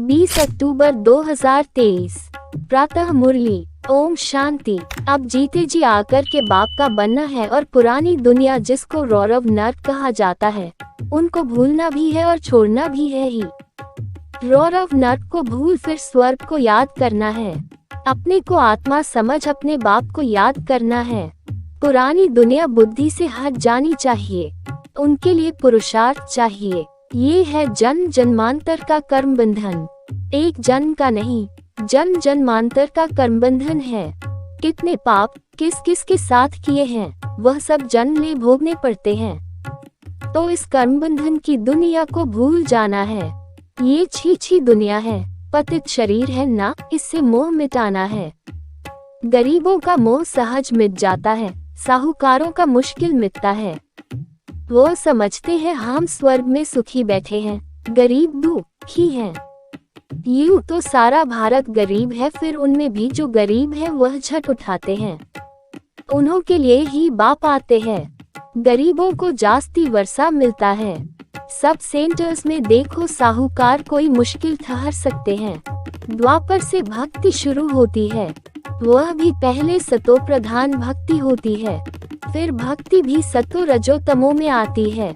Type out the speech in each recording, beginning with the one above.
20 अक्टूबर 2023। प्रातः मुरली। ओम शांति। अब जीते जी आकर के बाप का बनना है और पुरानी दुनिया जिसको रौरव नर्क कहा जाता है उनको भूलना भी है और छोड़ना भी है ही। रौरव नर्क को भूल फिर स्वर्ग को याद करना है। अपने को आत्मा समझ अपने बाप को याद करना है। पुरानी दुनिया बुद्धि से हट जानी चाहिए। उनके लिए पुरुषार्थ चाहिए। ये है जन्म जन्मांतर का कर्म बंधन। एक जन्म का नहीं, जन्म जन्मांतर का कर्म बंधन है। कितने पाप किस किस के साथ किए हैं वह सब जन्म ले भोगने पड़ते हैं। तो इस कर्म बंधन की दुनिया को भूल जाना है। ये छी दुनिया है, पतित शरीर है ना, इससे मोह मिटाना है। गरीबों का मोह सहज मिट जाता है, साहूकारों का मुश्किल मिटता है। वो समझते हैं हम स्वर्ग में सुखी बैठे हैं, गरीब दुखी हैं। यूं तो सारा भारत गरीब है, फिर उनमें भी जो गरीब है वह झट उठाते हैं। उन्हों के लिए ही बाप आते हैं। गरीबों को जास्ती वर्षा मिलता है। सब सेंटर्स में देखो साहूकार कोई मुश्किल ठहर सकते हैं। द्वापर से भक्ति शुरू होती है, वह भी पहले सतो प्रधान भक्ति होती है, फिर भक्ति भी सतो रजो तमो में आती है।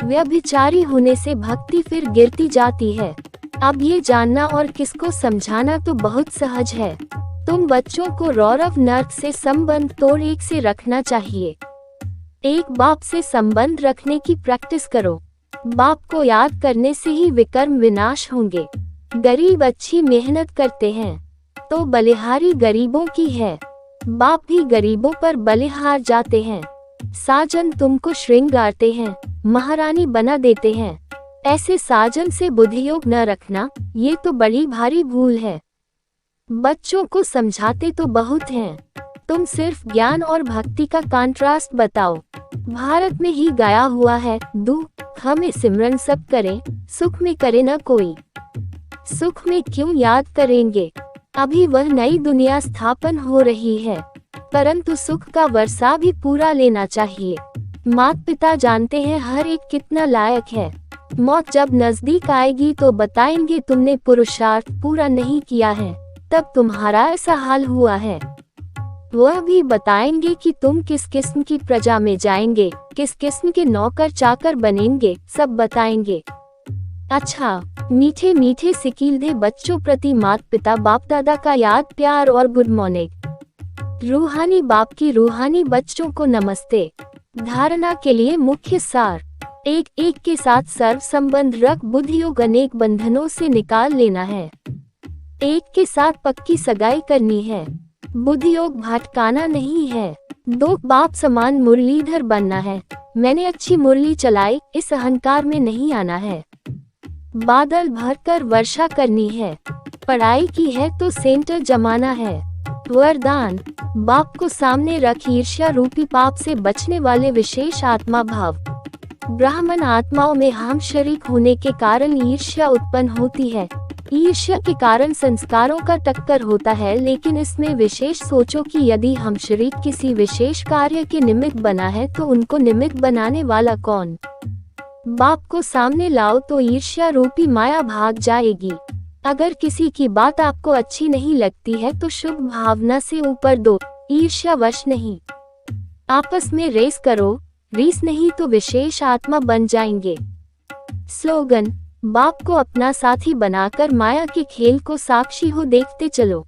व्यभिचारी होने से भक्ति फिर गिरती जाती है। अब ये जानना और किसको समझाना तो बहुत सहज है। तुम बच्चों को रौरव नर्क से संबंध तोड़ एक से रखना चाहिए। एक बाप से संबंध रखने की प्रैक्टिस करो। बाप को याद करने से ही विकर्म विनाश होंगे। गरीब अच्छी मेहनत करते हैं तो बलिहारी गरीबों की है। बाप भी गरीबों पर बलिहार जाते हैं। साजन तुमको श्रृंगारते हैं, महारानी बना देते हैं। ऐसे साजन से बुद्धियोग न रखना, ये तो बड़ी भारी भूल है। बच्चों को समझाते तो बहुत हैं, तुम सिर्फ ज्ञान और भक्ति का कंट्रास्ट बताओ। भारत में ही गाया हुआ है, दुख में सिमरन सब करें, सुख में करे न कोई। सुख में क्यों याद करेंगे, अभी वह नई दुनिया स्थापन हो रही है, परंतु सुख का वर्षा भी पूरा लेना चाहिए। माता पिता जानते हैं हर एक कितना लायक है। मौत जब नजदीक आएगी तो बताएंगे तुमने पुरुषार्थ पूरा नहीं किया है, तब तुम्हारा ऐसा हाल हुआ है। वह भी बताएंगे कि तुम किस किस्म की प्रजा में जाएंगे, किस किस्म के नौकर चाकर बनेंगे, सब बताएंगे। अच्छा, मीठे मीठे सिकीलधे बच्चों प्रति माता पिता बाप दादा का याद प्यार और गुड मॉर्निंग। रूहानी बाप की रूहानी बच्चों को नमस्ते। धारणा के लिए मुख्य सार, एक एक के साथ सर्व संबंध रख बुद्धियोग अनेक बंधनों से निकाल लेना है। एक के साथ पक्की सगाई करनी है, बुद्धियोग भटकाना नहीं है। दो बाप समान मुरलीधर बनना है, मैंने अच्छी मुरली चलाई इस अहंकार में नहीं आना है। बादल भरकर वर्षा करनी है, पढ़ाई की है तो सेंटर जमाना है। वरदान, बाप को सामने रख ईर्ष्या रूपी पाप से बचने वाले विशेष आत्मा भाव। ब्राह्मण आत्माओं में हम शरीक होने के कारण ईर्ष्या उत्पन्न होती है। ईर्ष्या के कारण संस्कारों का टक्कर होता है, लेकिन इसमें विशेष सोचो कि यदि हम शरीक किसी विशेष कार्य के निमित्त बना है तो उनको निमित्त बनाने वाला कौन? बाप को सामने लाओ तो ईर्ष्या रूपी माया भाग जाएगी। अगर किसी की बात आपको अच्छी नहीं लगती है तो शुभ भावना से ऊपर दो, ईर्ष्या वश नहीं। आपस में रेस करो, रीस नहीं तो विशेष आत्मा बन जाएंगे। स्लोगन, बाप को अपना साथी बनाकर माया के खेल को साक्षी हो देखते चलो।